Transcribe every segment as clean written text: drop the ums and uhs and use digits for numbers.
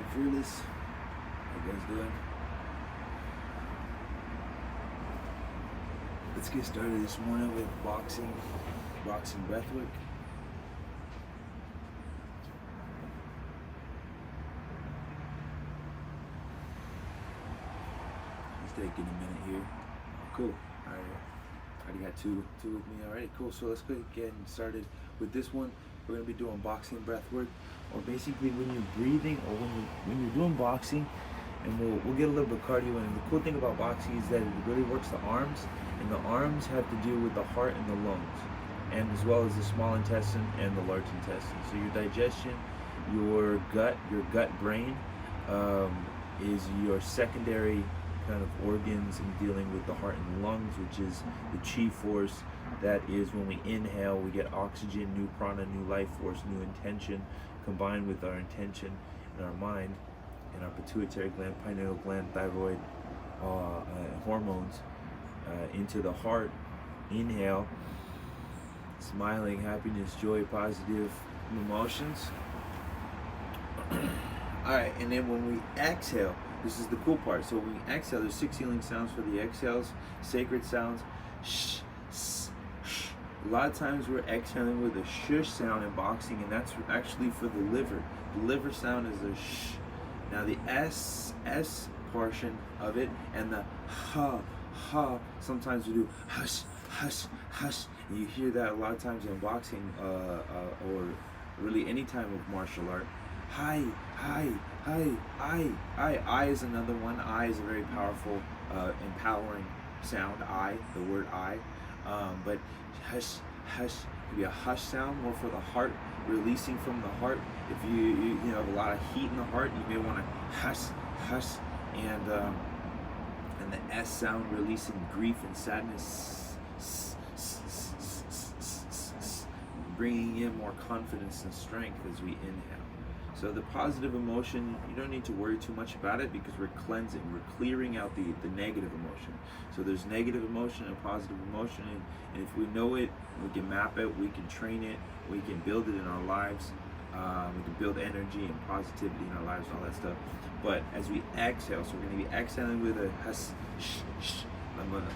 Alright, Fearless. How you guys doing? Let's get started this morning with boxing breathwork. It's taking a minute here. Cool. Alright. Already got two with me already. Cool. So let's go get started with this one. We're gonna be doing boxing breathwork, or basically when you're breathing, or when you're doing boxing, and we'll get a little bit of cardio in. And the cool thing about boxing is that it really works the arms, and the arms have to do with the heart and the lungs, and as well as the small intestine and the large intestine. So your digestion, your gut brain is your secondary kind of organs in dealing with the heart and the lungs, which is the chi force. That is when we inhale, we get oxygen, new prana, new life force, new intention, combined with our intention in our mind, and our pituitary gland, pineal gland, thyroid, hormones into the heart. Inhale, smiling, happiness, joy, positive emotions. Alright, and then when we exhale, this is the cool part. So when we exhale, there's 6 healing sounds for the exhales, sacred sounds. Shh, shh, shh. A lot of times we're exhaling with a shush sound in boxing, and that's actually for the liver. The liver sound is a shh. Now the S portion of it, and the ha, sometimes we do hush, hush, hush. And you hear that a lot of times in boxing, or really any time of martial art. Hi, I is another one. I is a very powerful, empowering sound. The word I. But hush, hush could be a hush sound, more for the heart, releasing from the heart. If you have a lot of heat in the heart, you may want to hush, hush, and the S sound, releasing grief and sadness, bringing in more confidence and strength as we inhale. So the positive emotion, you don't need to worry too much about it, because we're cleansing, we're clearing out the negative emotion. So there's negative emotion and positive emotion, and if we know it, we can map it, we can train it, we can build it in our lives. We can build energy and positivity in our lives and all that stuff. But as we exhale, so we're going to be exhaling with a hush, shh, shh,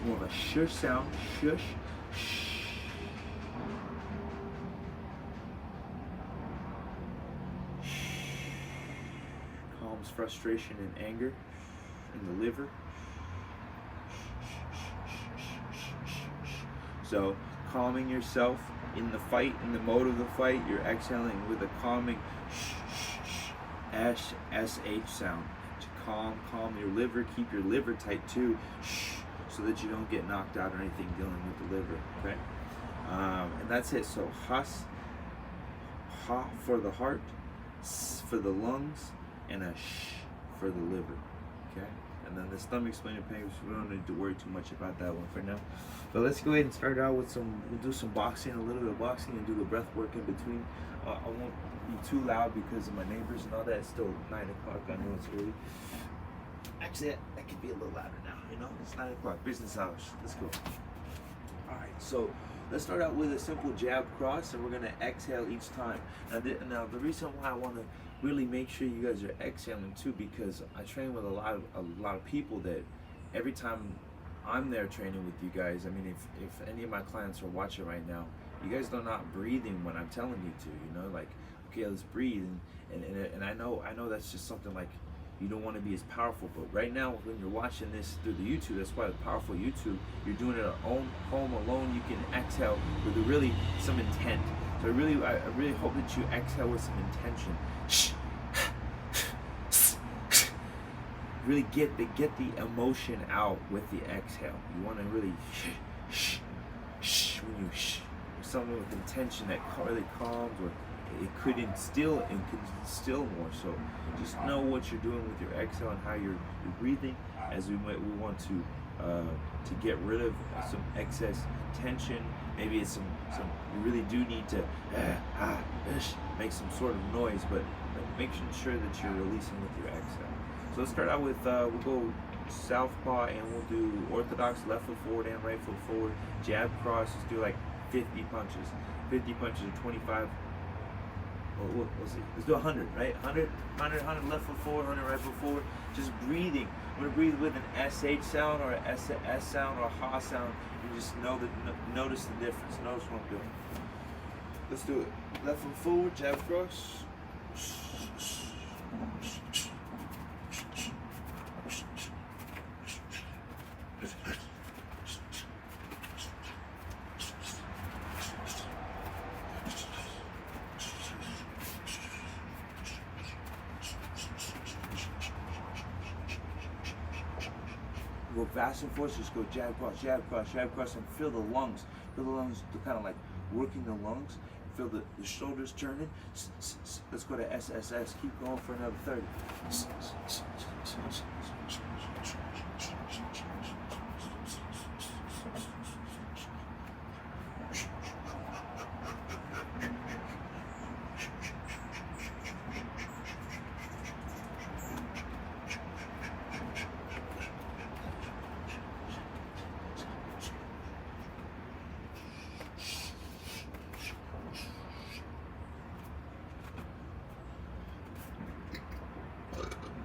more of a shush sound, shush, shh. Calms frustration and anger in the liver. So calming yourself in the fight, in the mode of the fight, you're exhaling with a calming SH sound to calm your liver. Keep your liver tight too, so that you don't get knocked out or anything dealing with the liver. Okay, and that's it. So ha for the heart, s for the lungs, and a sh for the liver. Okay, and then the stomach, spleen, and pancreas, we don't need to worry too much about that one for now. But let's go ahead and start out with we'll do some boxing, a little bit of boxing, and do the breath work in between. I won't be too loud because of my neighbors and all that. It's still 9 o'clock, I know it's early. Actually, that could be a little louder now, it's 9 o'clock, business hours. Let's go. Alright, so let's start out with a simple jab cross, and we're gonna exhale each time. Now the reason why I wanna really make sure you guys are exhaling too, because I train with a lot of people that every time I'm there training with you guys, I mean, if any of my clients are watching right now, you guys are not breathing when I'm telling you to, like, okay, let's breathe, and I know that's just something like you don't want to be as powerful, but right now when you're watching this through the YouTube, that's why it's powerful YouTube, you're doing it at home alone, you can exhale with really some intent. So I really hope that you exhale with some intention. Really get the emotion out with the exhale. You want to really when you something with intention that really calms, or it could instill more. So just know what you're doing with your exhale and how you're breathing, as we want to get rid of some excess tension. Maybe it's some you really do need to make some sort of noise, but making sure that you're releasing with your exhale. So let's start out with we'll go southpaw, and we'll do orthodox, left foot forward and right foot forward, jab cross. Let's do like 50 punches. 50 punches or 25 We'll see. Let's do 100, right? 100 left foot forward, 100 right foot forward. Just breathing. I'm gonna breathe with an SH sound or a S sound or a ha sound. You just notice the difference. Notice what I'm doing. Let's do it. Left foot forward, jab cross. Go fast and forth, just go jab cross, and feel the lungs. Feel the lungs, kind of like working the lungs. Feel the shoulders turning. Let's go to SSS. Keep going for another 30.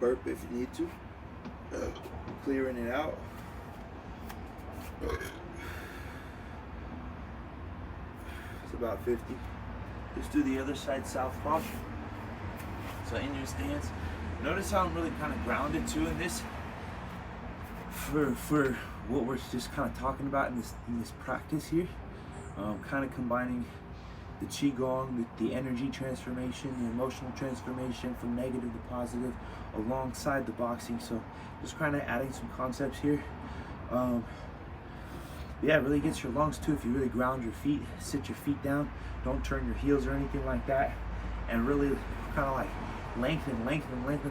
Burp if you need to. Clearing it out. It's about 50. Just do the other side southpaw. So in your stance, notice how I'm really kind of grounded too in this. For what we're just kind of talking about in this practice here, kind of combining the qigong, the energy transformation, the emotional transformation from negative to positive alongside the boxing. So just kind of adding some concepts here. Yeah, it really gets your lungs too if you really ground your feet, sit your feet down, don't turn your heels or anything like that, and really kind of like lengthen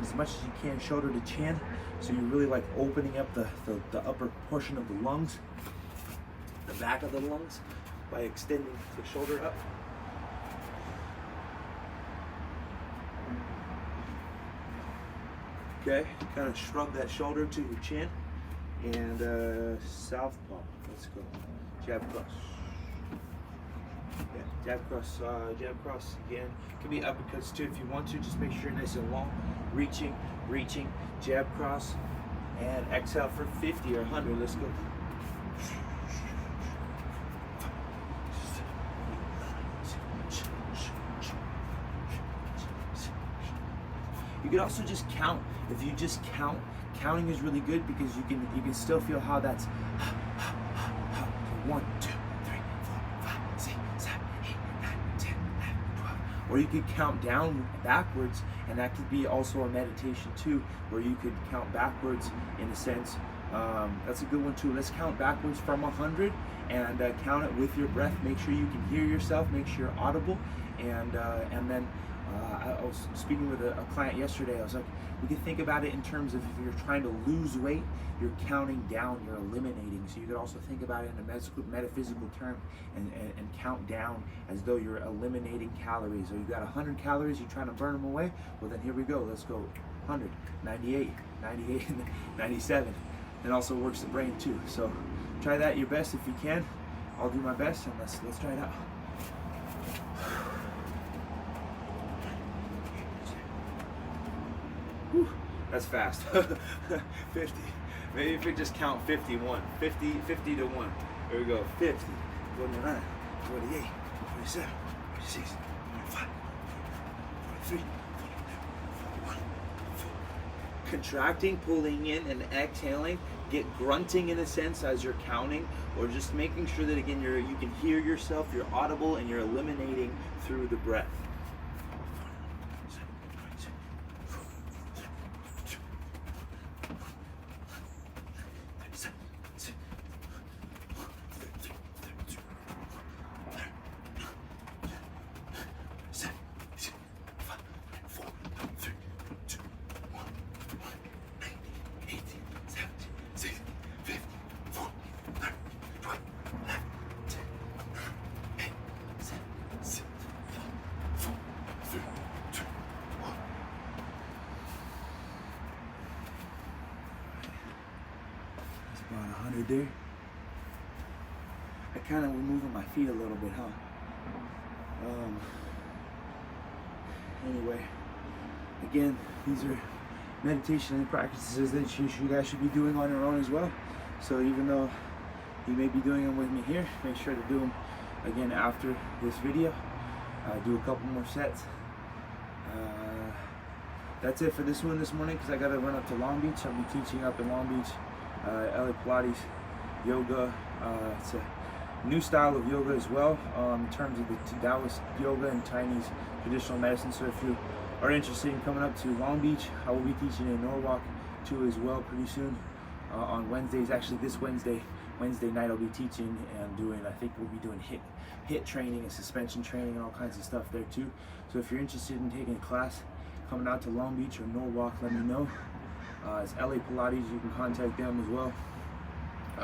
as much as you can, shoulder to chin. So you're really like opening up the upper portion of the lungs, the back of the lungs, by extending the shoulder up. Okay, kind of shrug that shoulder to your chin, and southpaw. Let's go. Jab cross. Yeah, jab cross again. Can be uppercuts too if you want to. Just make sure you're nice and long. Reaching, jab cross, and exhale for 50 or 100. Let's go. You can also just count. If you just count, counting is really good because you can still feel how that's 1, 2, 3, 4, 5, 6, 7, 8, 9, 10, 11, 12. Or you could count down backwards, and that could be also a meditation too, where you could count backwards in a sense. That's a good one too. Let's count backwards from 100 and count it with your breath. Make sure you can hear yourself. Make sure you're audible, and then. I was speaking with a client yesterday. I was like, we can think about it in terms of if you're trying to lose weight, you're counting down, you're eliminating. So you could also think about it in a metaphysical term and count down as though you're eliminating calories. Or you've got 100 calories, you're trying to burn them away. Well, then here we go. Let's go 100, 98, 97. It also works the brain too. So try that your best if you can. I'll do my best, and let's try it out. Whew, that's fast. 50. Maybe if we just count 51. 50 to 1. Here we go. 50, 49, 48, 47, 46, 45, 43, 44. Contracting, pulling in, and exhaling. Get grunting in a sense as you're counting, or just making sure that again you can hear yourself, you're audible, and you're eliminating through the breath. About 100 there. I kind of was moving my feet a little bit, huh? anyway, again, these are meditation and practices that you guys should be doing on your own as well. So even though you may be doing them with me here, make sure to do them again after this video. Do a couple more sets. That's it for this one this morning, because I got to run up to Long Beach. I'll be teaching up in Long Beach, LA Pilates, yoga. It's a new style of yoga as well, in terms of the Taoist yoga and Chinese traditional medicine. So if you are interested in coming up to Long Beach, I will be teaching in Norwalk too as well pretty soon on Wednesdays. Actually, this Wednesday night I'll be teaching and doing, I think we'll be doing hit training and suspension training and all kinds of stuff there too. So if you're interested in taking a class coming out to Long Beach or Norwalk, let me know. It's LA Pilates, you can contact them as well.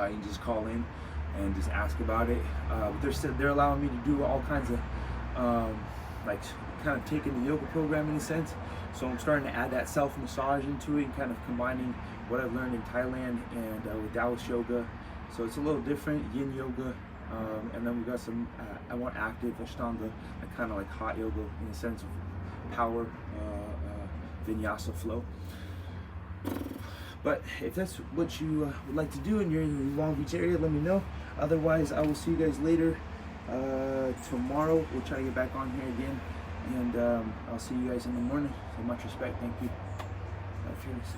You can just call in and just ask about it. But they're allowing me to do all kinds of like kind of taking the yoga program in a sense. So I'm starting to add that self-massage into it and kind of combining what I've learned in Thailand and with Taoist yoga. So it's a little different, yin yoga, and then we've got some more active Ashtanga, like kind of like hot yoga in the sense of power, vinyasa flow. But if that's what you would like to do and you're in the Long Beach area, let me know. Otherwise, I will see you guys later. Tomorrow, we'll try to get back on here again, and I'll see you guys in the morning. So much respect, thank you. Fearless.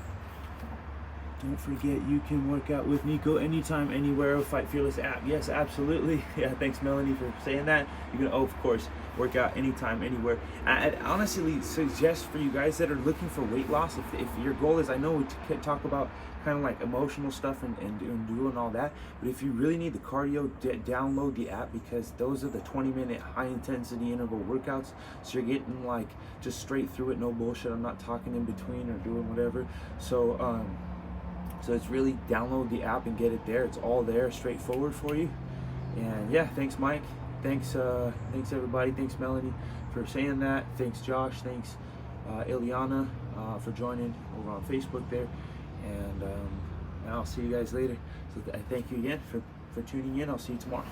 Don't forget, you can work out with Niko anytime, anywhere. Fight Fearless app. Yes, absolutely. Yeah, thanks, Melanie, for saying that. You can, of course, work out anytime, anywhere. I'd honestly suggest for you guys that are looking for weight loss, if your goal is, I know we talk about kind of like emotional stuff and doing all that, but if you really need the cardio, download the app, because those are the 20-minute high-intensity interval workouts. So you're getting like just straight through it, no bullshit. I'm not talking in between or doing whatever. So it's really download the app and get it there. It's all there, straightforward for you. And yeah, thanks Mike. Thanks everybody. Thanks Melanie for saying that. Thanks Josh. Thanks Ileana for joining over on Facebook there. And I'll see you guys later. So I thank you again for tuning in. I'll see you tomorrow.